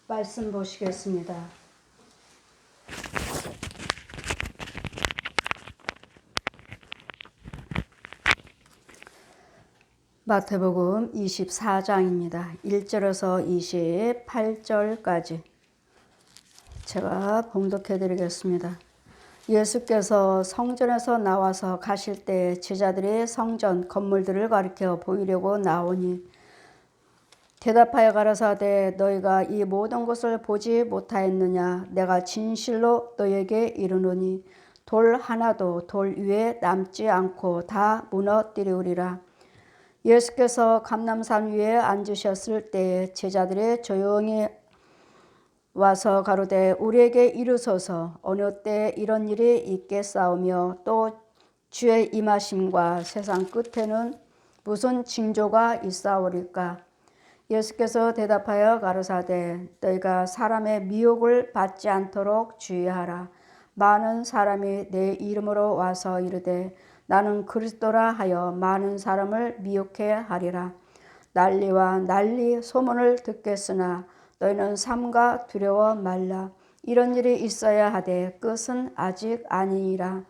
말씀 보시겠습니다. 마태복음 24장입니다. 1절에서 28절까지 제가 봉독해 드리겠습니다. 예수께서 성전에서 나와서 가실 때 제자들이 성전 건물들을 가리켜 보이려고 나오니 대답하여 가라사대 너희가 이 모든 것을 보지 못하였느냐. 내가 진실로 너희에게 이르노니 돌 하나도 돌 위에 남지 않고 다 무너뜨리우리라. 예수께서 감람산 위에 앉으셨을 때 제자들이 조용히 와서 가로되 우리에게 이르소서 어느 때 이런 일이 있겠사오며 또 주의 임하심과 세상 끝에는 무슨 징조가 있사오리까. 예수께서 대답하여 가로사대 너희가 사람의 미혹을 받지 않도록 주의하라. 많은 사람이 내 이름으로 와서 이르되 나는 그리스도라 하여 많은 사람을 미혹해 하리라. 난리와 난리 소문을 듣겠으나 너희는 삼가 두려워 말라. 이런 일이 있어야 하되 끝은 아직 아니니라.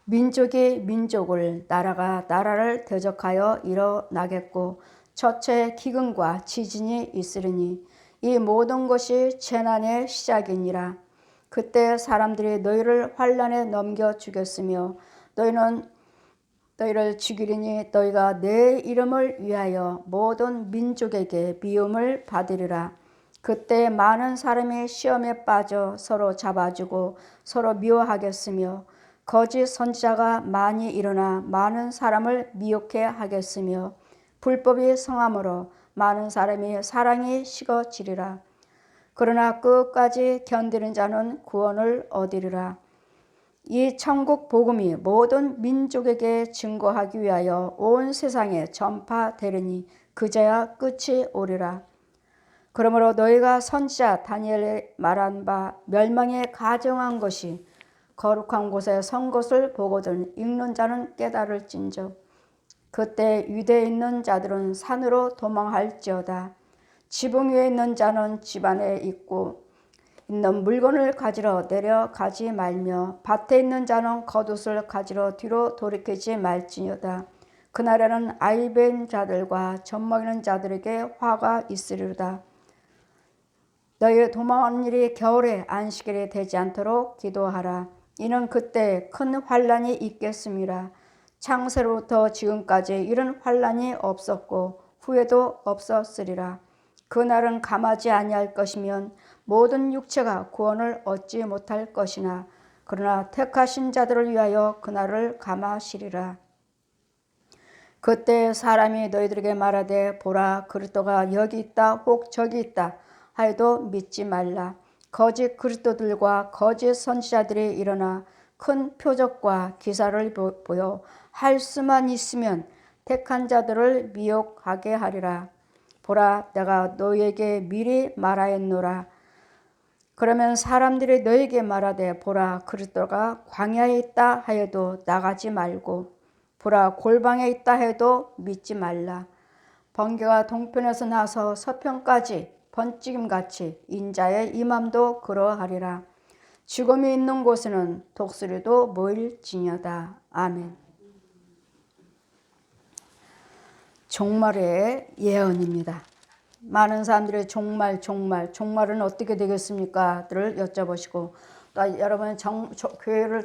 민족이 민족을 나라가 나라를 대적하여 일어나겠고 첫째 기근과 지진이 있으리니 이 모든 것이 재난의 시작이니라. 그때 사람들이 너희를 환난에 넘겨주겠으며 너희를 죽이리니 너희가 내 이름을 위하여 모든 민족에게 미움을 받으리라. 그때 많은 사람이 시험에 빠져 서로 잡아주고 서로 미워하겠으며 거짓 선지자가 많이 일어나 많은 사람을 미혹해 하겠으며 불법이 성함으로 많은 사람이 사랑이 식어지리라. 그러나 끝까지 견디는 자는 구원을 얻으리라. 이 천국 복음이 모든 민족에게 증거하기 위하여 온 세상에 전파되리니 그제야 끝이 오리라. 그러므로 너희가 선지자 다니엘이 말한 바 멸망에 가정한 것이 거룩한 곳에 선 것을 보거든 읽는 자는 깨달을진저. 그때 유대에 있는 자들은 산으로 도망할지어다. 지붕 위에 있는 자는 집 안에 있는 물건을 가지러 내려가지 말며 밭에 있는 자는 겉옷을 가지러 뒤로 돌이키지 말지어다. 그날에는 아이 뵌 자들과 젖먹이는 자들에게 화가 있으리로다. 너희 도망하는 일이 겨울에 안식일이 되지 않도록 기도하라. 이는 그때 큰 환난이 있겠음이라. 창세로부터 지금까지 이런 환난이 없었고 후에도 없었으리라. 그날은 감하지 아니할 것이면 모든 육체가 구원을 얻지 못할 것이나 그러나 택하신 자들을 위하여 그날을 감하시리라. 그때 사람이 너희들에게 말하되 보라 그리스도가 여기 있다 혹 저기 있다 하여도 믿지 말라. 거짓 그리스도들과 거짓 선지자들이 일어나 큰 표적과 기사를 보여 할 수만 있으면 택한 자들을 미혹하게 하리라. 보라 내가 너희에게 미리 말하였노라. 그러면 사람들이 너희에게 말하되 보라 그리스도가 광야에 있다 하여도 나가지 말고 보라 골방에 있다 해도 믿지 말라. 번개가 동편에서 나서 서편까지 번찍임같이 인자의 임함도 그러하리라. 죽음이 있는 곳에는 독수리도 모일지니어다. 아멘. 종말의 예언입니다. 많은 사람들이 종말은 어떻게 되겠습니까?를 여쭤보시고 또 여러분 교회를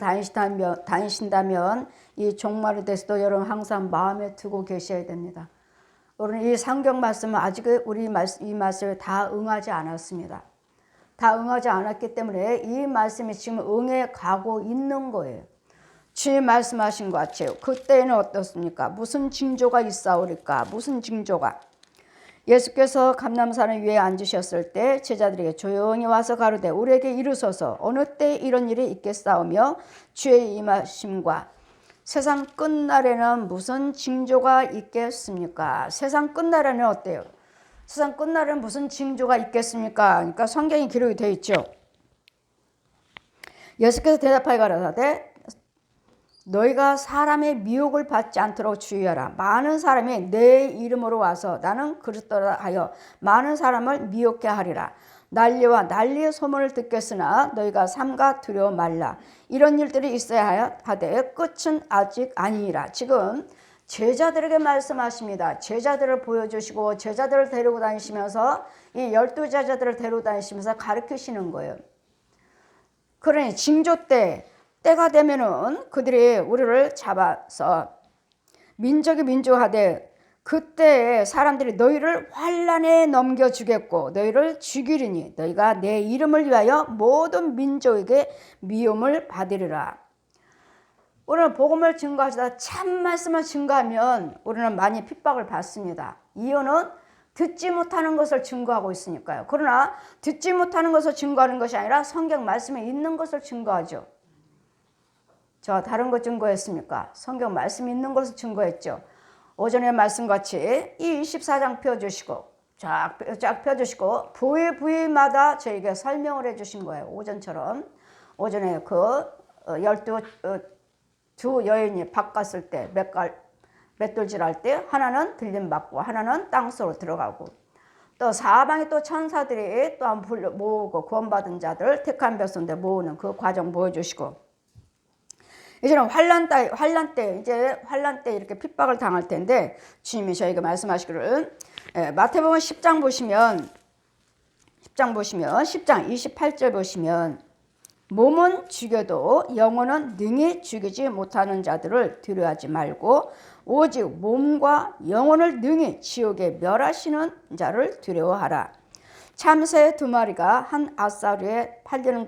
다니신다면 이 종말에 대해서도 여러분 항상 마음에 두고 계셔야 됩니다. 우리는 이 성경 말씀은 아직 이 말씀에 다 응하지 않았습니다. 다 응하지 않았기 때문에 이 말씀이 지금 응해 가고 있는 거예요. 주님 말씀하신 것 같아요. 그때는 어떻습니까? 무슨 징조가 있사오리까? 무슨 징조가? 예수께서 감람산 위에 앉으셨을 때 제자들에게 조용히 와서 가로되 우리에게 이르소서 어느 때 이런 일이 있겠사오며 주의 임하심과 세상 끝날에는 무슨 징조가 있겠습니까? 세상 끝날에는 어때요? 세상 끝날에는 무슨 징조가 있겠습니까? 그러니까 성경에 기록이 되어 있죠. 예수께서 대답하여 가라사대 너희가 사람의 미혹을 받지 않도록 주의하라. 많은 사람이 내 이름으로 와서 나는 그리스도라 하여 많은 사람을 미혹게 하리라. 난리와 난리의 소문을 듣겠으나 너희가 삼가 두려워 말라. 이런 일들이 있어야 하되 끝은 아직 아니니라. 지금 제자들에게 말씀하십니다. 제자들을 보여주시고 제자들을 데리고 다니시면서 이 12제자들을 데리고 다니시면서 가르치시는 거예요. 그러니 징조 때가 되면은 그들이 우리를 잡아서 민족이 민족하되 그때 사람들이 너희를 환난에 넘겨주겠고 너희를 죽이리니 너희가 내 이름을 위하여 모든 민족에게 미움을 받으리라. 우리는 복음을 증거하시다 참 말씀을 증거하면 우리는 많이 핍박을 받습니다. 이유는 듣지 못하는 것을 증거하고 있으니까요. 그러나 듣지 못하는 것을 증거하는 것이 아니라 성경 말씀에 있는 것을 증거하죠. 저 다른 것 증거했습니까? 성경 말씀이 있는 것을 증거했죠. 오전에 말씀같이 이 24장 펴주시고 쫙 펴주시고 부위마다 저에게 설명을 해주신 거예요. 오전처럼. 오전에 그 12두 여인이 바꿨을 때 맷돌질할 때 하나는 들림받고 하나는 땅속으로 들어가고 또 사방에 또 천사들이 또 한번 모으고 구원받은 자들 택한 백성들 모으는 그 과정 보여주시고 이제는 환란 때 이렇게 핍박을 당할 텐데 주님이 저에게 말씀하시기를 마태복음 10장 보시면 10장 28절 보시면 몸은 죽여도 영혼은 능히 죽이지 못하는 자들을 두려워하지 말고 오직 몸과 영혼을 능히 지옥에 멸하시는 자를 두려워하라. 참새 2마리가 한 앗사루에 팔리는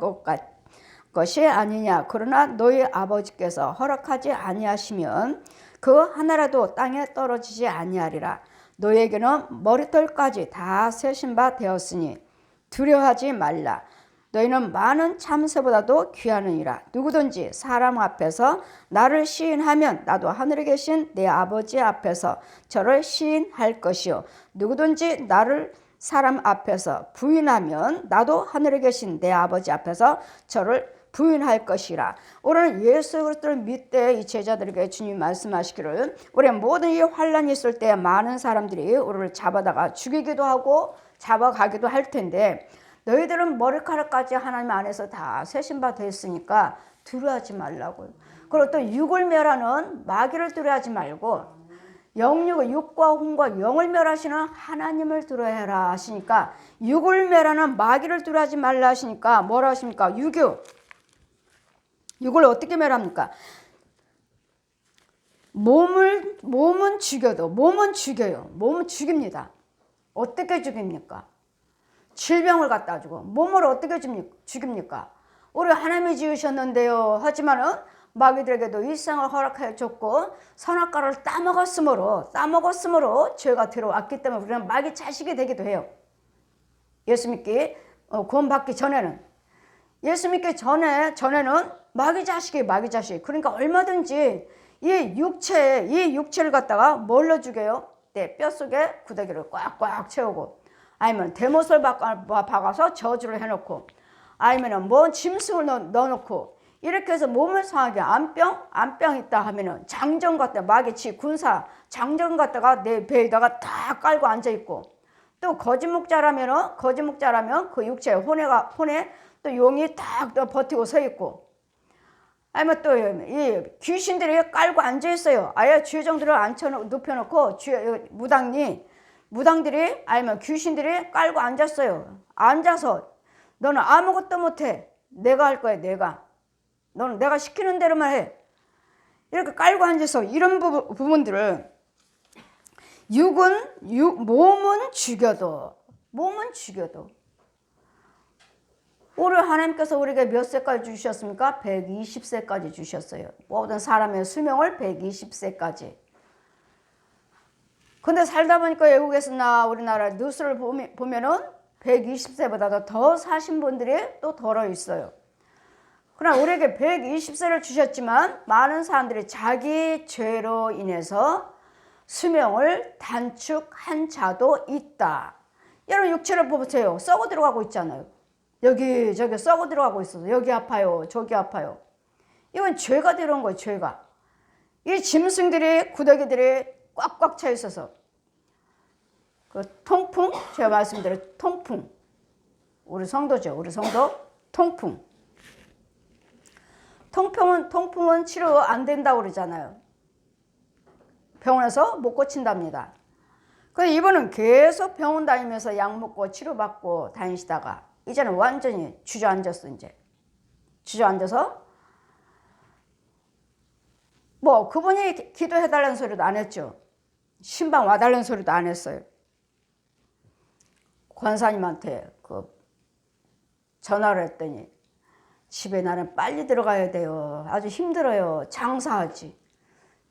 것이 아니냐. 그러나 너희 아버지께서 허락하지 아니하시면 그 하나라도 땅에 떨어지지 아니하리라. 너희에게는 머리털까지 다 세신 바 되었으니 두려워하지 말라. 너희는 많은 참새보다도 귀하느니라. 누구든지 사람 앞에서 나를 시인하면 나도 하늘에 계신 내 아버지 앞에서 저를 시인할 것이요. 누구든지 나를 사람 앞에서 부인하면 나도 하늘에 계신 내 아버지 앞에서 저를 부인할 것이라. 오늘 예수 그리스도를 믿되 이 제자들에게 주님 말씀하시기를 우리 모든 이 환란이 있을 때 많은 사람들이 우리를 잡아다가 죽이기도 하고 잡아가기도 할 텐데 너희들은 머리카락까지 하나님 안에서 다 세신 바 됐으니까 두려워하지 말라고요. 그리고 또 육을 멸하는 마귀를 두려워하지 말고 육과 혼과 영을 멸하시는 하나님을 두려워해라 하시니까 육을 멸하는 마귀를 두려워하지 말라 하시니까 뭐라 하십니까? 육을 어떻게 멸합니까? 몸은 죽여도 몸은 죽입니다. 어떻게 죽입니까? 질병을 갖다 주고 몸을 어떻게 죽입니까? 우리 하나님이 지으셨는데요. 하지만은 마귀들에게도 일생을 허락하여 줬고 선악과를 따먹었으므로 죄가 들어왔기 때문에 우리는 마귀 자식이 되기도 해요. 예수 믿기 구원받기 전에는 예수 믿기 전에는 마귀 자식. 그러니까 얼마든지 이 육체를 갖다가 뭘로 죽여요? 내 뼛속에 구더기를 꽉꽉 채우고 아니면 대못을 박아서 저주를 해놓고 아니면 뭔 짐승을 넣어놓고 이렇게 해서 몸을 상하게 안병 있다 하면은 장정 갖다 마귀치 군사 장정 갖다가 내 배에다가 다 깔고 앉아있고 또 거짓 목자라면 그 육체 혼에 또 용이 딱 버티고 서 있고 아니면 또 이 귀신들이 깔고 앉아 있어요. 아예 죄정들을 눕혀놓고 무당들이 아니면 귀신들이 깔고 앉았어요. 앉아서 너는 아무것도 못해. 내가 할 거야. 너는 내가 시키는 대로만 해. 이렇게 깔고 앉아서 이런 부분들을 몸은 죽여도 우리 하나님께서 우리에게 몇 세까지 주셨습니까? 120세까지 주셨어요. 모든 사람의 수명을 120세까지. 근데 살다 보니까 외국에서나 우리나라 뉴스를 보면은 120세보다 더 사신 분들이 또 덜어 있어요. 그러나 우리에게 120세를 주셨지만 많은 사람들이 자기 죄로 인해서 수명을 단축한 자도 있다. 여러분 육체를 보세요. 썩어 들어가고 있잖아요. 여기 저기 썩어 들어가고 있어서 여기 아파요. 저기 아파요. 이건 죄가 들어온 거예요. 죄가. 이 짐승들이 구더기들이 꽉꽉 차 있어서 그 통풍, 제가 말씀드린 통풍, 우리 성도죠. 우리 성도 통풍. 통풍은 치료 안 된다고 그러잖아요. 병원에서 못 고친답니다. 그래서 이분은 계속 병원 다니면서 약 먹고 치료받고 다니시다가 이제는 완전히 주저앉았어. 이제 주저앉아서 뭐 그분이 기도해달라는 소리도 안 했죠. 신방 와달라는 소리도 안 했어요. 권사님한테 그 전화를 했더니 집에 나는 빨리 들어가야 돼요. 아주 힘들어요. 장사하지.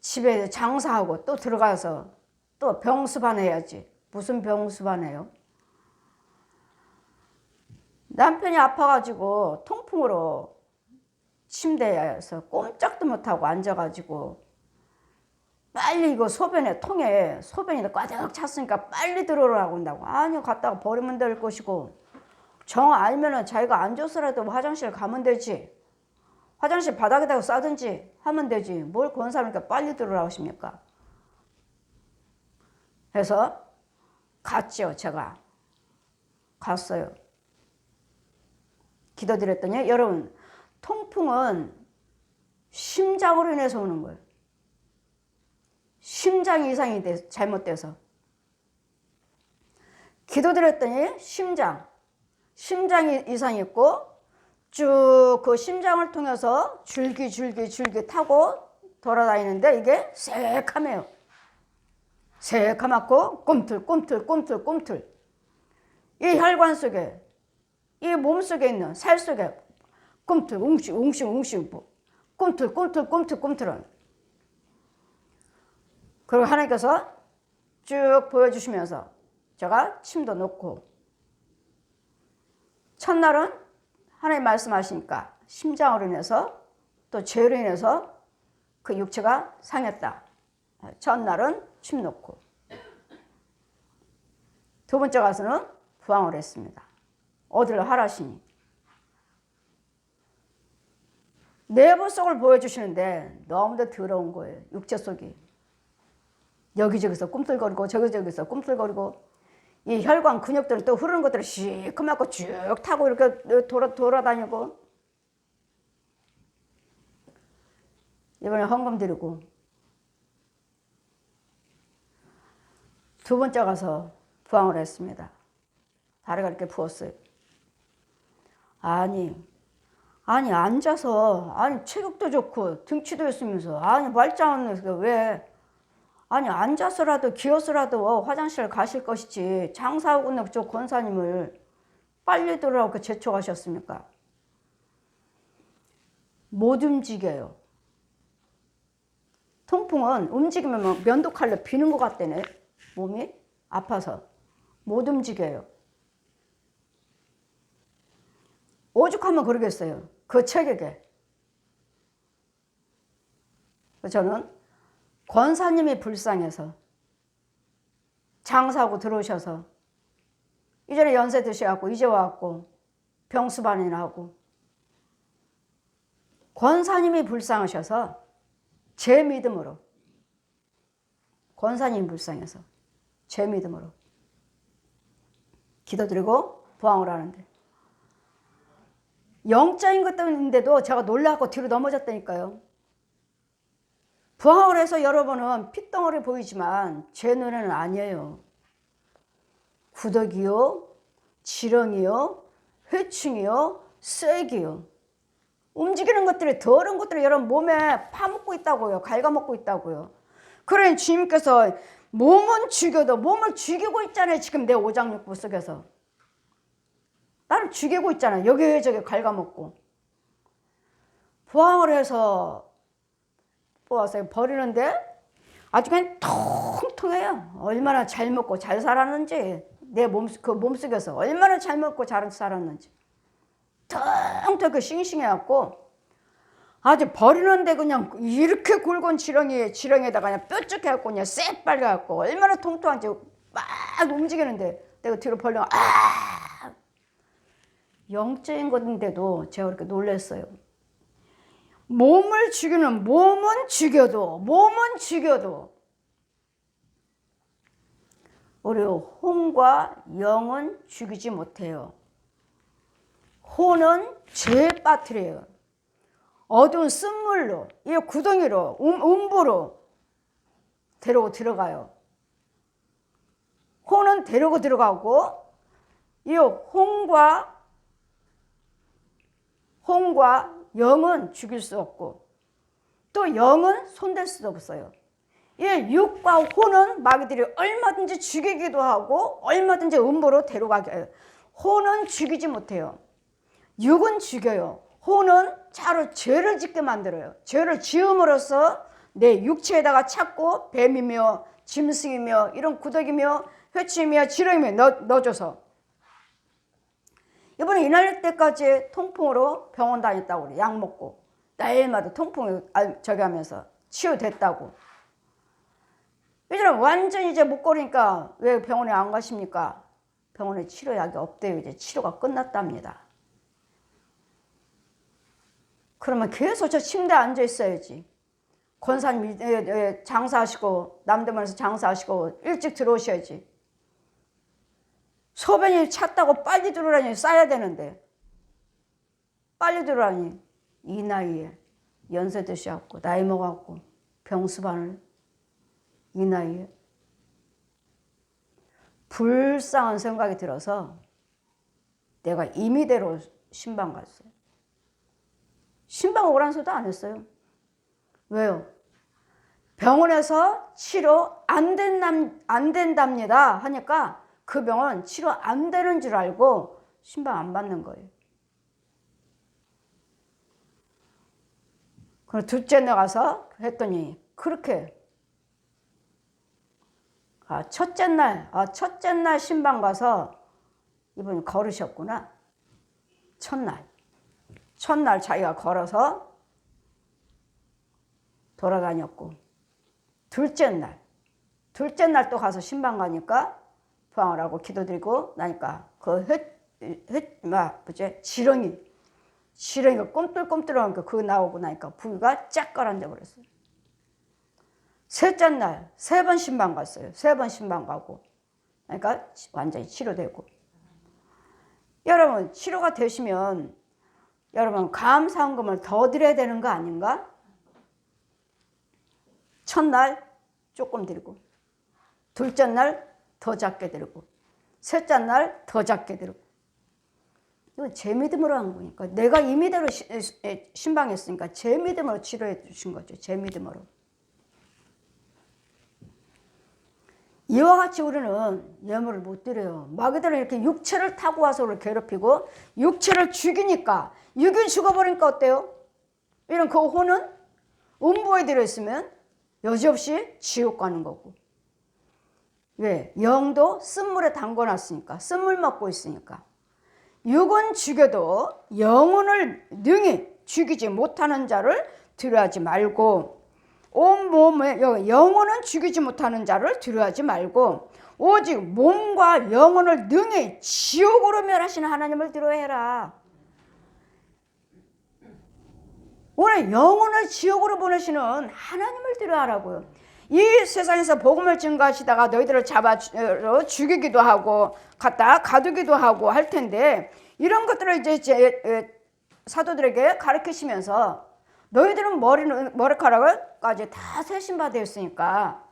집에 장사하고 또 들어가서 또 병수반 해야지. 무슨 병수반 해요? 남편이 아파가지고 통풍으로 침대에서 꼼짝도 못하고 앉아가지고 빨리 이거 소변에 통에 소변이 꽉 찼으니까 빨리 들어오라고 한다고. 아니 갔다가 버리면 될 것이고 정 알면은 자기가 안 줘서라도 화장실 가면 되지. 화장실 바닥에다가 싸든지 하면 되지. 뭘 권사님께 빨리 들어오라고 하십니까? 해서 갔죠. 제가 갔어요. 기도드렸더니 여러분 통풍은 심장으로 인해서 오는 거예요. 심장 이상이 잘못돼서. 기도드렸더니 심장이 이상이 있고 쭉 그 심장을 통해서 줄기 타고 돌아다니는데 이게 새카매요. 새카맣고 꿈틀. 이 혈관 속에 이 몸 속에 있는 살 속에 꿈틀 웅싱 꿈틀은 그리고 하나님께서 쭉 보여주시면서 제가 침도 놓고 첫날은 하나님 말씀하시니까 심장으로 인해서 또 죄로 인해서 그 육체가 상했다. 첫날은 침 놓고 두 번째 가서는 부항을 했습니다. 어디를 하라시니 내부 속을 보여주시는데 너무도 더러운 거예요. 육체 속이 여기저기서 꿈틀거리고 저기저기서 꿈틀거리고 이 혈관 근육들은 또 흐르는 것들을 시커멓고 쭉 타고 이렇게 돌아다니고 이번에 헌금 드리고 두 번째 가서 부항을 했습니다. 다리가 이렇게 부었어요. 아니 앉아서 체격도 좋고 등치도 있으면서 말짱한 왜 앉아서라도 기어서라도 화장실 가실 것이지 장사하고 있는 저 권사님을 빨리 들어오라고 재촉하셨습니까? 못 움직여요. 통풍은 움직이면 면도칼로 비는 것 같다네. 몸이 아파서 못 움직여요. 오죽하면 그러겠어요. 그 체격에. 저는 권사님이 불쌍해서 장사하고 들어오셔서 이전에 연세 드셔갖고 이제 와갖고 병수반이나 하고 권사님이 불쌍하셔서 제 믿음으로 권사님이 불쌍해서 제 믿음으로 기도드리고 부항을 하는데 영적인 것들인데도 제가 놀라갖고 뒤로 넘어졌다니까요. 부항을 해서 여러분은 핏덩어리 보이지만 제 눈에는 아니에요. 구더기요, 지렁이요, 회충이요, 쐐기요. 움직이는 것들이 더러운 것들이 여러분 몸에 파묻고 있다고요. 갉아먹고 있다고요. 그러니 주님께서 몸은 죽여도 몸을 죽이고 있잖아요. 지금 내 오장육부 속에서. 나를 죽이고 있잖아요. 여기저기 갉아먹고. 부항을 해서 뽑아서 버리는데 아주 그냥 통통해요. 얼마나 잘 먹고 잘 살았는지 내 그 몸속에서 얼마나 잘 먹고 잘 살았는지 텅텅 싱싱해갖고 아주 버리는데 그냥 이렇게 굵은 지렁이에다가 그냥 뾰족해갖고 그냥 새빨개갖고 얼마나 통통한지 막 움직이는데 내가 뒤로 벌려 영적인 것인데도 제가 그렇게 놀랐어요. 몸을 죽이는 몸은 죽여도 우리 혼과 영은 죽이지 못해요. 혼은 죄에 빠뜨려요. 어두운 쓴물로, 이 구덩이로, 음부로 데리고 들어가요. 혼은 데리고 들어가고, 이 혼과 영은 죽일 수 없고, 또 영은 손댈 수도 없어요. 이 육과 혼은 마귀들이 얼마든지 죽이기도 하고, 얼마든지 음부로 데려가게 해요. 혼은 죽이지 못해요. 육은 죽여요. 혼은 차로 죄를 짓게 만들어요. 죄를 지음으로써 내 육체에다가 찾고 뱀이며 짐승이며 이런 구더기며 회치며 지렁이며 넣어줘서 이번에 이날 때까지 통풍으로 병원 다녔다고 그래. 약 먹고 매일마다 통풍이 저기 하면서 치유됐다고. 이제는 완전히 이제 못 걸으니까 왜 병원에 안 가십니까? 병원에 치료약이 없대요. 이제 치료가 끝났답니다. 그러면 계속 저 침대에 앉아 있어야지. 권사님 장사하시고 남대문에서 장사하시고 일찍 들어오셔야지. 소변이 찼다고 빨리 들어오라니 싸야 되는데 빨리 들어오라니 이 나이에 연세 드셔갖고 나이 먹어갖고 병수반을 이 나이에 불쌍한 생각이 들어서 내가 임의대로 신방 갔어요. 신방 오라는 소리도 안 했어요. 왜요? 병원에서 치료 안 된답니다 하니까 그 병원 치료 안 되는 줄 알고 신방 안 받는 거예요. 그럼 둘째 날 가서 했더니 그렇게 첫째 날 신방 가서 이분이 걸으셨구나. 첫날 자기가 걸어서 돌아다녔고 둘째 날 또 가서 신방 가니까 부항을 하고 기도드리고 나니까 그 지렁이가 꼼틀꼼틀한 거 그거 나오고 나니까 부위가 쫙 가라앉아 버렸어요. 셋째 날 3번 신방 갔어요. 3번 신방 가고 그러니까 완전히 치료되고. 여러분 치료가 되시면 여러분 감사헌금을 더 드려야 되는 거 아닌가? 첫날 조금 드리고 둘째 날 더 작게 드리고 셋째 날 더 작게 드리고. 이건 제 믿음으로 한 거니까 내가 이 믿음으로 신방했으니까 제 믿음으로 치료해 주신 거죠. 제 믿음으로. 이와 같이 우리는 예물을 못 드려요. 마귀들은 이렇게 육체를 타고 와서 우리를 괴롭히고 육체를 죽이니까 육이 죽어버리니까 어때요? 이런 그 혼은 음부에 들어있으면 여지없이 지옥 가는 거고. 왜? 영도 쓴물에 담궈놨으니까 쓴물 먹고 있으니까. 육은 죽여도 영혼을 능히 죽이지 못하는 자를 두려워하지 말고 온 몸에 영혼은 죽이지 못하는 자를 두려워하지 말고 오직 몸과 영혼을 능히 지옥으로 멸하시는 하나님을 두려워해라. 오늘 영혼을 지옥으로 보내시는 하나님을 두려워하라고요. 이 세상에서 복음을 증거하시다가 너희들을 잡아 죽이기도 하고 갖다 가두기도 하고 할 텐데 이런 것들을 이제 사도들에게 가르치시면서 너희들은 머리카락까지 다 세신받아 있으니까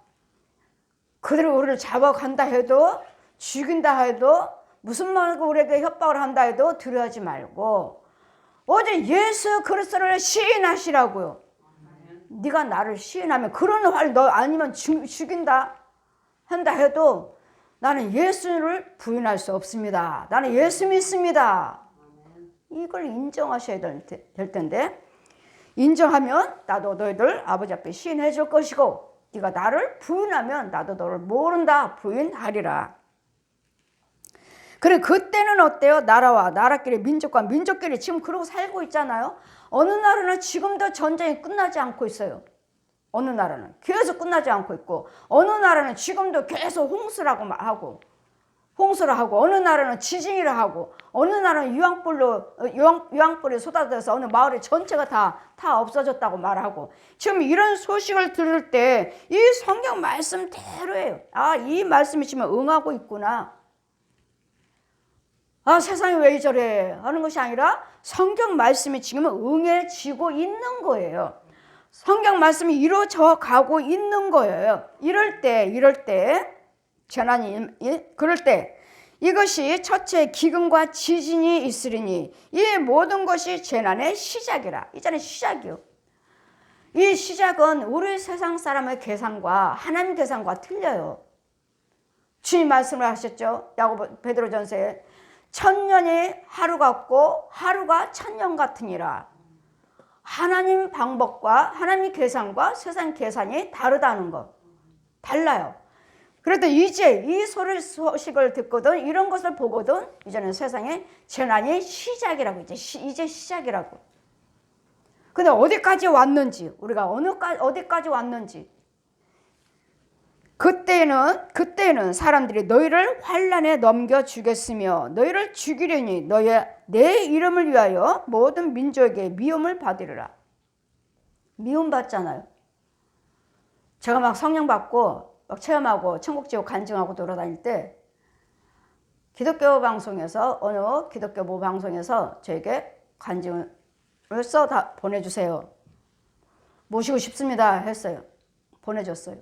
그들이 우리를 잡아간다 해도 죽인다 해도 무슨 말고 우리에게 협박을 한다 해도 두려워하지 말고 오직 예수 그리스도를 시인하시라고요. 네가 나를 시인하면 그런 말 너 아니면 죽인다 한다 해도 나는 예수를 부인할 수 없습니다. 나는 예수 믿습니다. 이걸 인정하셔야 될 텐데 인정하면 나도 너희들 아버지 앞에 시인해 줄 것이고 네가 나를 부인하면 나도 너를 모른다 부인하리라. 그래 그때는 어때요? 나라와 나라끼리 민족과 민족끼리 지금 그러고 살고 있잖아요. 어느 나라는 지금도 전쟁이 끝나지 않고 있어요. 어느 나라는 계속 끝나지 않고 있고 어느 나라는 지금도 계속 홍수라고 하고 홍수를 하고, 어느 나라는 지진이라 하고, 어느 나라는 유황불이 쏟아져서 어느 마을의 전체가 다 없어졌다고 말하고. 지금 이런 소식을 들을 때 이 성경 말씀대로예요. 아, 이 말씀이 지금 응하고 있구나. 아, 세상이 왜 저래 하는 것이 아니라 성경 말씀이 지금 응해지고 있는 거예요. 성경 말씀이 이루어져 가고 있는 거예요. 이럴 때 재난이, 그럴 때 이것이 첫째 기근과 지진이 있으리니 이 모든 것이 재난의 시작이라. 이전에 시작이요. 이 시작은 우리 세상 사람의 계산과 하나님 계산과 틀려요. 주님 말씀을 하셨죠. 야고보 베드로전서에 1000년이 하루 같고 하루가 1000년 같으니라. 하나님 방법과 하나님 계산과 세상 계산이 다르다는 것. 달라요. 그래도 이제 이 소식을 듣거든, 이런 것을 보거든, 이제는 세상에 재난이 시작이라고, 이제 시작이라고. 근데 어디까지 왔는지, 우리가 어디까지 왔는지. 그때는 사람들이 너희를 환난에 넘겨주겠으며 너희를 죽이려니 내 이름을 위하여 모든 민족에게 미움을 받으리라. 미움 받잖아요. 제가 막 성령 받고 막 체험하고 천국 지옥 간증하고 돌아다닐 때 기독교 방송에서, 어느 기독교 모 방송에서 저에게 간증을 다 보내주세요. 모시고 싶습니다 했어요. 보내줬어요.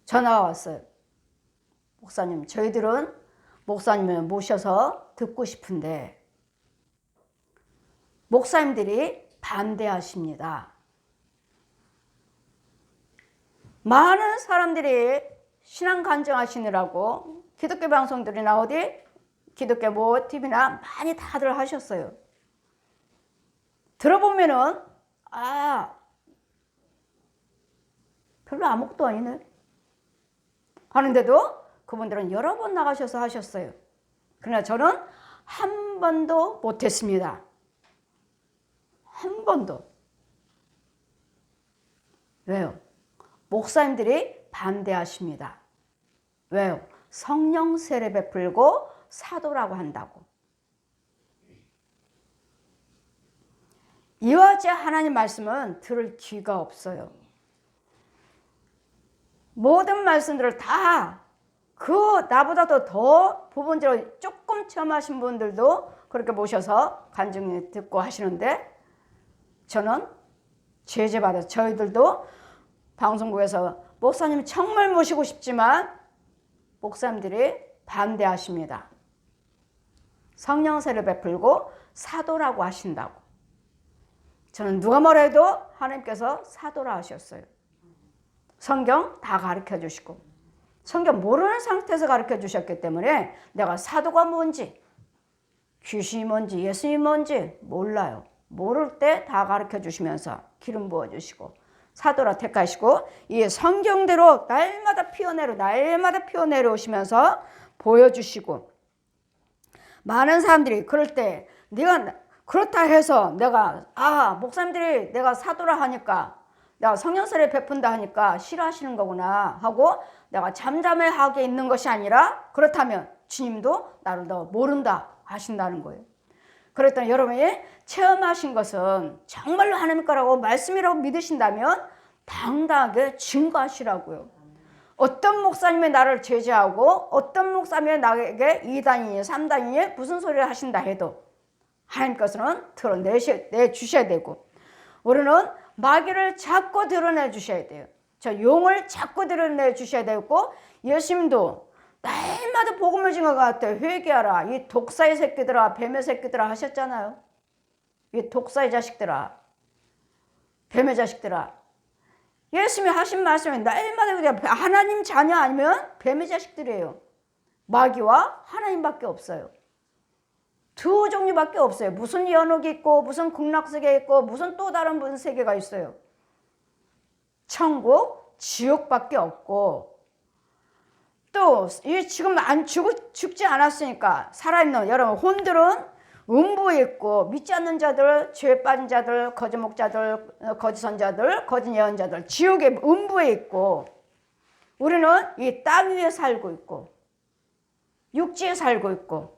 전화가 왔어요. 목사님, 저희들은 목사님을 모셔서 듣고 싶은데 목사님들이 반대하십니다. 많은 사람들이 신앙 간증하시느라고 기독교 방송들이나 어디 기독교 뭐 TV나 많이 다들 하셨어요. 들어보면은 별로 아무것도 아니네 하는데도 그분들은 여러 번 나가셔서 하셨어요. 그러나 저는 한 번도 못했습니다. 한 번도. 왜요? 목사님들이 반대하십니다. 왜요? 성령 세례 베풀고 사도라고 한다고. 이와 같이 하나님 말씀은 들을 귀가 없어요. 모든 말씀들을 다 나보다도 더 부분적으로 조금 체험하신 분들도 그렇게 모셔서 간증 듣고 하시는데, 저는 제재받아서 저희들도 방송국에서 목사님 정말 모시고 싶지만 목사님들이 반대하십니다. 성령 세례 베풀고 사도라고 하신다고. 저는 누가 뭐래도 하나님께서 사도라 하셨어요. 성경 다 가르쳐 주시고 성경 모르는 상태에서 가르쳐 주셨기 때문에 내가 사도가 뭔지, 귀신이 뭔지, 예수님이 뭔지 몰라요. 모를 때 다 가르쳐 주시면서 기름 부어 주시고 사도라 택하시고 이 성경대로 날마다 피어내려 오시면서 보여주시고, 많은 사람들이 그럴 때 네가 그렇다 해서 내가 목사님들이 내가 사도라 하니까 내가 성령세례 베푼다 하니까 싫어하시는 거구나 하고 내가 잠잠하게 있는 것이 아니라, 그렇다면 주님도 나를 더 모른다 하신다는 거예요. 그랬더니 여러분이 체험하신 것은 정말로 하나님 거라고 말씀이라고 믿으신다면 당당하게 증거하시라고요. 어떤 목사님이 나를 제재하고 어떤 목사님이 나에게 2단이니 3단이니 무슨 소리를 하신다 해도 하나님께서는 드러내주셔야 되고, 우리는 마귀를 자꾸 드러내 주셔야 돼요. 저 용을 자꾸 드러내 주셔야 되고, 예수님도 날마다 복음을 증거할 때 회개하라, 이 독사의 새끼들아 뱀의 새끼들아 하셨잖아요. 이 독사의 자식들아 뱀의 자식들아. 예수님이 하신 말씀이 날마다 그냥 하나님 자녀 아니면 뱀의 자식들이에요. 마귀와 하나님밖에 없어요. 두 종류밖에 없어요. 무슨 연옥이 있고 무슨 극락세계 있고 무슨 또 다른 무슨 세계가 있어요. 천국, 지옥밖에 없고, 또 지금 죽지 않았으니까 살아있는 여러분 혼들은 음부에 있고, 믿지 않는 자들, 죄에 빠진 자들, 거짓 목자들, 거짓 선자들, 거짓 예언자들 지옥의 음부에 있고, 우리는 이 땅 위에 살고 있고 육지에 살고 있고,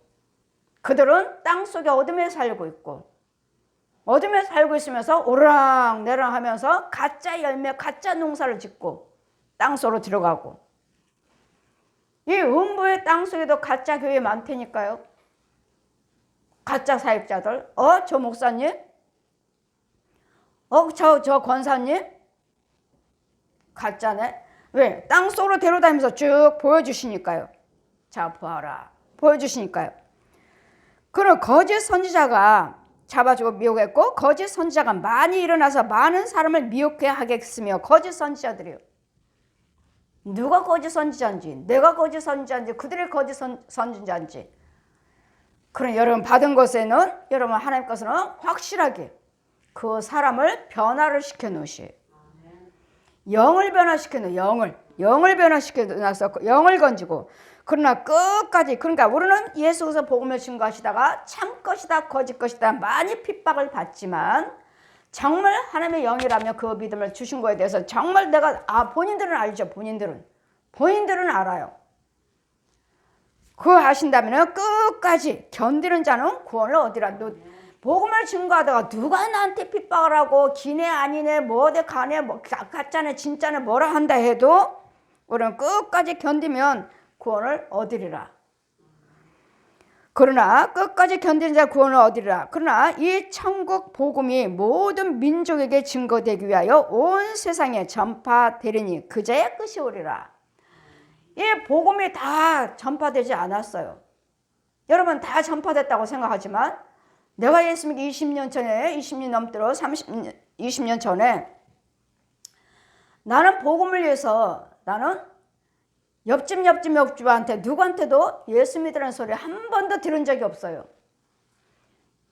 그들은 땅 속의 어둠에 살고 있고, 어둠에 살고 있으면서 오르락내락 하면서 가짜 열매, 가짜 농사를 짓고 땅 속으로 들어가고, 이 음부의 땅 속에도 가짜 교회 많다니까요. 가짜 사역자들. 저 목사님? 저 권사님? 가짜네. 왜? 땅 속으로 데려다니면서 쭉 보여주시니까요. 자, 보아라. 보여주시니까요. 그럼 거짓 선지자가 잡아주고 미혹했고, 거짓 선지자가 많이 일어나서 많은 사람을 미혹해 하겠으며, 거짓 선지자들이요. 누가 거짓 선지자인지, 내가 거짓 선지자인지, 그들이 거짓 선지자인지. 그럼 여러분 받은 것에는, 여러분 하나님 것은 확실하게 그 사람을 변화를 시켜 놓으시. 영을 변화시켜 놓으, 영을 변화시켜 놔서 영을 건지고. 그러나 끝까지, 그러니까 우리는 예수께서 복음을 증거하시다가 참 것이다 거짓 것이다 많이 핍박을 받지만, 정말 하나님의 영이라며 그 믿음을 주신 거에 대해서 정말 내가 본인들은 알죠. 본인들은 알아요. 그거 아신다면 끝까지 견디는 자는 구원을 얻으리라. 복음을 증거하다가 누가 나한테 핍박을 하고 기네 아니네 뭐대 가네 뭐 가짜네 진짜네 뭐라 한다 해도 우리는 끝까지 견디면 구원을 얻으리라. 그러나 끝까지 견디는 자 구원을 얻으리라. 그러나 이 천국 복음이 모든 민족에게 증거되기 위하여 온 세상에 전파되리니 그제야 끝이 오리라. 이 복음이 다 전파되지 않았어요. 여러분 다 전파됐다고 생각하지만, 내가 예수 믿기 20년 전에, 20년 넘도록 20년 전에 나는 복음을 위해서, 나는 옆집한테 누구한테도 예수 믿으라는 소리 한 번도 들은 적이 없어요.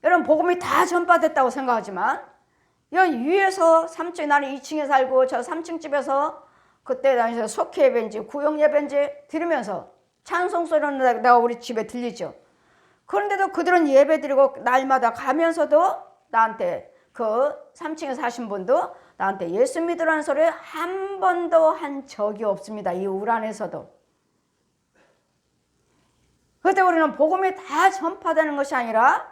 여러분 복음이 다 전파됐다고 생각하지만, 여기 위에서 3층, 나는 2층에 살고 저 3층 집에서 그때 당시에 속회 예배인지 구역 예배인지 들으면서 찬송 소리는 내가 우리 집에 들리죠. 그런데도 그들은 예배 드리고 날마다 가면서도 나한테, 그 3층에 사신 분도 나한테 예수 믿으라는 소리 한 번도 한 적이 없습니다. 이 울 안에서도. 그때 우리는 복음이 다 전파되는 것이 아니라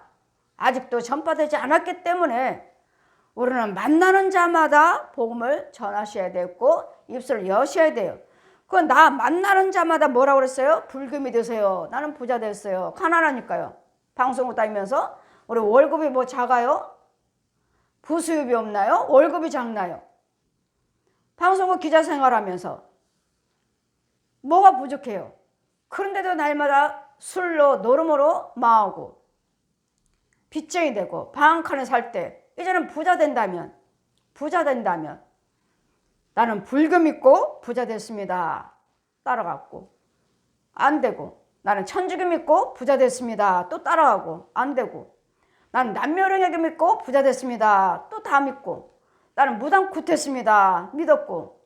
아직도 전파되지 않았기 때문에 우리는 만나는 자마다 복음을 전하셔야 되고 입술을 여셔야 돼요. 그건 나 만나는 자마다 뭐라고 그랬어요? 불금이 되세요. 나는 부자 됐어요. 가난하니까요. 방송국 다니면서 우리 월급이 뭐 작아요? 부수입이 없나요? 월급이 작나요? 방송국 기자 생활하면서 뭐가 부족해요? 그런데도 날마다 술로 노름으로 망하고 빚쟁이 되고 방 한 칸에 살 때, 이제는 부자 된다면 나는 불금 믿고 부자 됐습니다. 따라갔고 안 되고, 나는 천주교 믿고 부자 됐습니다. 또 따라가고 안 되고, 나는 남녀령역을 믿고 부자 됐습니다. 또 다 믿고, 나는 무당 굿했습니다. 믿었고,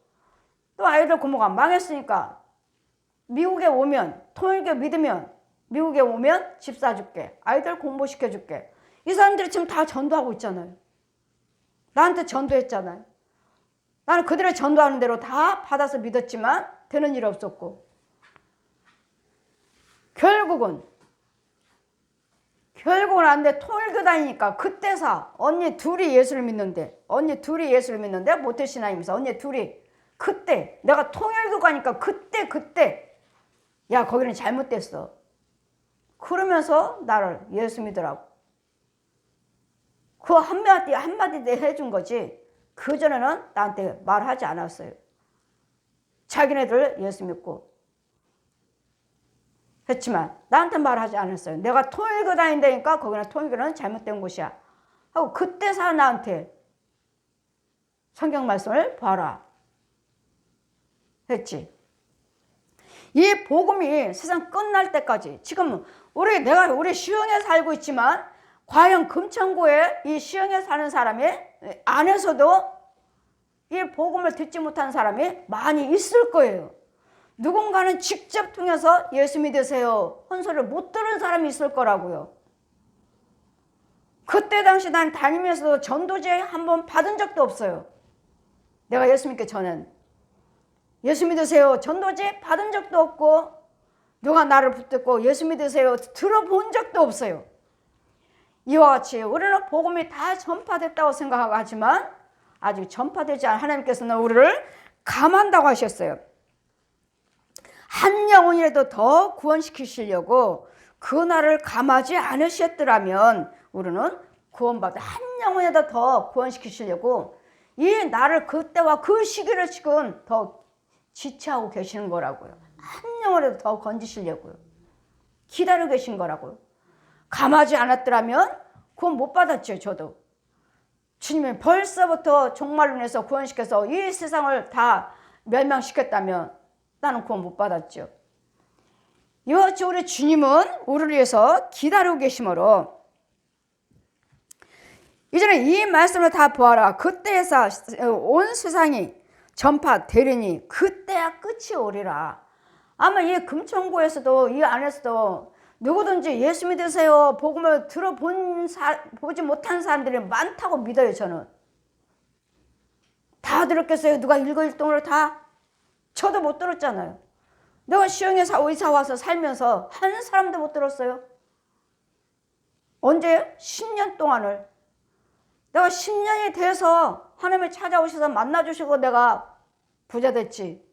또 아이들 고모가 망했으니까 미국에 오면, 통일교 믿으면 미국에 오면 집 사줄게, 아이들 공부시켜줄게. 이 사람들이 지금 다 전도하고 있잖아요. 나한테 전도했잖아요. 나는 그들의 전도하는 대로 다 받아서 믿었지만 되는 일 없었고, 결국은 안 돼. 통일교 다니니까 그때사 언니 둘이 예수를 믿는데 모태신앙이면서 언니 둘이, 그때 내가 통일교 가니까 그때 야 거기는 잘못됐어 그러면서 나를 예수 믿으라고 그 한마디 해준 거지, 그전에는 나한테 말하지 않았어요. 자기네들 예수 믿고 했지만 나한테 말하지 않았어요. 내가 통일교 다닌다니까 거기는 통일교는 잘못된 곳이야 하고 그때서 나한테 성경 말씀을 봐라 했지. 이 복음이 세상 끝날 때까지, 지금 우리 시흥에 살고 있지만 과연 금천구에 이 시흥에 사는 사람이 안에서도 이 복음을 듣지 못한 사람이 많이 있을 거예요. 누군가는 직접 통해서 예수 믿으세요 한 소리를 못 들은 사람이 있을 거라고요. 그때 당시 난 다니면서도 전도제 한 번 받은 적도 없어요. 내가 예수 믿기 전엔. 예수 믿으세요. 전도지 받은 적도 없고 누가 나를 붙들고 예수 믿으세요 들어본 적도 없어요. 이와 같이 우리는 복음이 다 전파됐다고 생각하지만 아직 전파되지 않은 하나님께서는 우리를 감한다고 하셨어요. 한 영혼이라도 더 구원시키시려고 그 날을 감하지 않으셨더라면 우리는 구원받아 한 영혼이라도 더 구원시키시려고 이 날을 그때와 그 시기를 지금 더 지체하고 계시는 거라고요. 한 영혼이라도 더 건지시려고요. 기다리고 계신 거라고요. 감하지 않았더라면 구원 못 받았죠. 저도 주님이 벌써부터 종말로 인해서 구원시켜서 이 세상을 다 멸망시켰다면 나는 구원 못 받았죠. 이와 같이 우리 주님은 우리를 위해서 기다리고 계시므로 이제는 이 말씀을 다 보아라. 그때에서 온 세상이 전파되리니 그때야 끝이 오리라. 아마 이 금천구에서도 이 안에서도 누구든지 예수 믿으세요 복음을 보지 못한 사람들이 많다고 믿어요. 저는 다 들었겠어요? 누가 일거일동으로 다? 저도 못 들었잖아요. 내가 시흥에서 의사 와서 살면서 한 사람도 못 들었어요. 언제요? 10년 동안을. 내가 10년이 돼서 하나님이 찾아오셔서 만나주시고 내가 부자 됐지.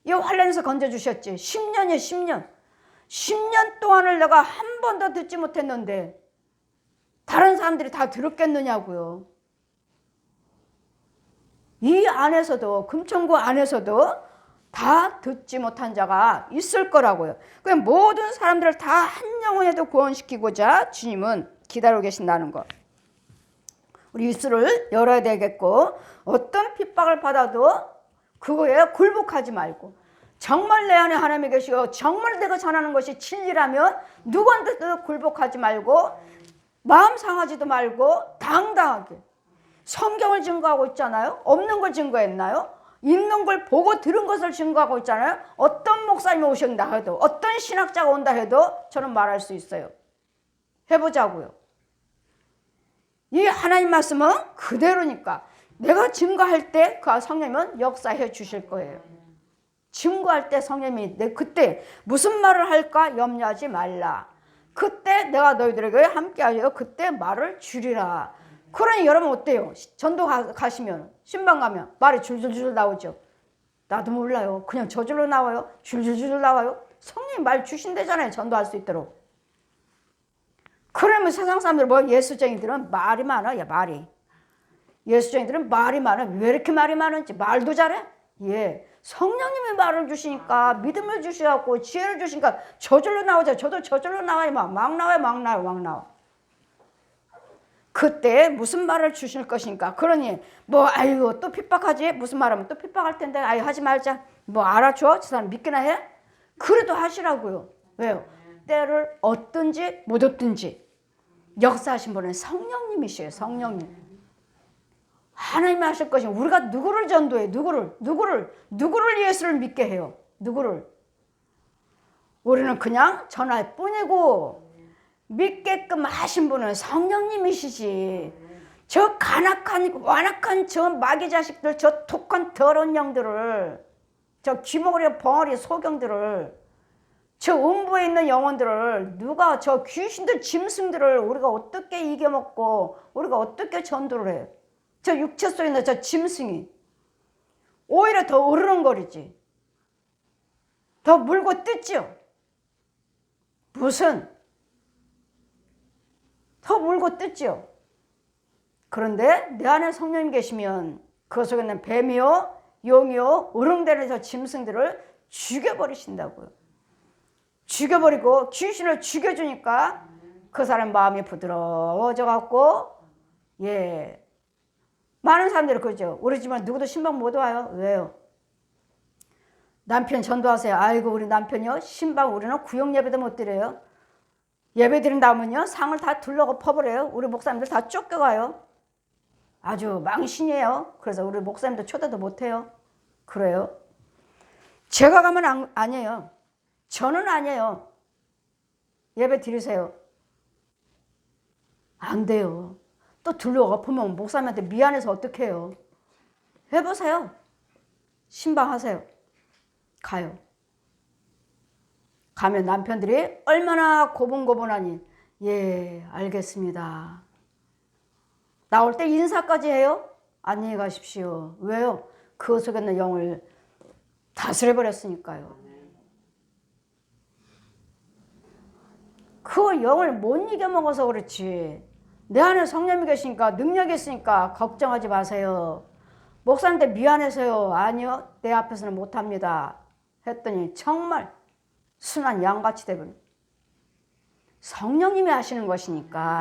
이 환란에서 건져주셨지. 10년이에요. 10년. 10년 동안을 내가 한 번도 듣지 못했는데 다른 사람들이 다 들었겠느냐고요. 이 안에서도 금천구 안에서도 다 듣지 못한 자가 있을 거라고요. 그냥 모든 사람들을 다 한 영혼에도 구원시키고자 주님은 기다리고 계신다는 것. 우리 입술을 열어야 되겠고 어떤 핍박을 받아도 그거에 굴복하지 말고 정말 내 안에 하나님이 계시고 정말 내가 전하는 것이 진리라면 누구한테도 굴복하지 말고 마음 상하지도 말고 당당하게 성경을 증거하고 있잖아요. 없는 걸 증거했나요? 있는 걸 보고 들은 것을 증거하고 있잖아요. 어떤 목사님이 오신다 해도 어떤 신학자가 온다 해도 저는 말할 수 있어요. 해보자고요. 이 하나님 말씀은 그대로니까 내가 증거할 때 그 성령님은 역사해 주실 거예요. 증거할 때 성령님이 그때 무슨 말을 할까 염려하지 말라. 그때 내가 너희들에게 함께하여 그때 말을 주리라. 그러니 여러분 어때요? 전도 가시면 신방 가면 말이 줄줄줄 나오죠. 나도 몰라요. 그냥 저절로 나와요. 줄줄줄 나와요. 성령님 말 주신대잖아요. 전도할 수 있도록. 그러면 세상 사람들 뭐 예수쟁이들은 말이 많아. 야 말이. 예수쟁이들은 말이 많아. 왜 이렇게 말이 많은지. 말도 잘해? 예. 성령님이 말을 주시니까 믿음을 주셔갖고 지혜를 주시니까 저절로 나오죠. 저도 저절로 나와요. 막 나와요. 막 나와요. 막 나와. 그때 무슨 말을 주실 것인가. 그러니 뭐 아이고 또 핍박하지. 무슨 말하면 또 핍박할 텐데 아이 하지 말자. 뭐 알아줘. 저 사람 믿기나 해? 그래도 하시라고요. 왜요? 때를 얻든지 못 얻든지 역사하신 분은 성령님이시에요. 성령님. 하나님이 하실 것이 우리가 누구를 전도해? 누구를 예수를 믿게 해요? 누구를? 우리는 그냥 전할 뿐이고 믿게끔 하신 분은 성령님이시지. 저 완악한 저 마귀 자식들, 저 독한 더러운 영들을, 저 귀머거리 벙어리 소경들을, 저 음부에 있는 영혼들을 누가 저 귀신들 짐승들을 우리가 어떻게 이겨먹고 우리가 어떻게 전도를 해? 저 육체 속에 있는 저 짐승이 오히려 더 으르렁거리지. 더 물고 뜯지요. 무슨 더 물고 뜯지요. 그런데 내 안에 성령님 계시면 그 속에 있는 뱀이요 용이요 으르렁대는 저 짐승들을 죽여버리신다고요. 죽여버리고 귀신을 죽여주니까 그 사람 마음이 부드러워져 갖고 예 많은 사람들이 그러죠. 우리 집은 누구도 신방 못 와요. 왜요? 남편 전도하세요. 아이고 우리 남편이요 신방 우리는 구역 예배도 못 드려요. 예배 드린다면요 상을 다 둘러고 퍼버려요. 우리 목사님들 다 쫓겨가요. 아주 망신이에요. 그래서 우리 목사님들 초대도 못해요. 그래요? 제가 가면 아니에요. 저는 아니에요. 예배 드리세요. 안 돼요. 또 둘러가 보면 목사님한테 미안해서 어떡해요. 해보세요. 신방하세요. 가요. 가면 남편들이 얼마나 고분고분하니 예 알겠습니다. 나올 때 인사까지 해요? 안녕히 가십시오. 왜요? 그 속에 있는 영을 다스려버렸으니까요. 그 영을 못 이겨먹어서 그렇지. 내 안에 성령이 계시니까 능력이 있으니까 걱정하지 마세요. 목사님한테 미안해서요. 아니요. 내 앞에서는 못합니다. 했더니 정말 순한 양같이 되버린. 성령님이 하시는 것이니까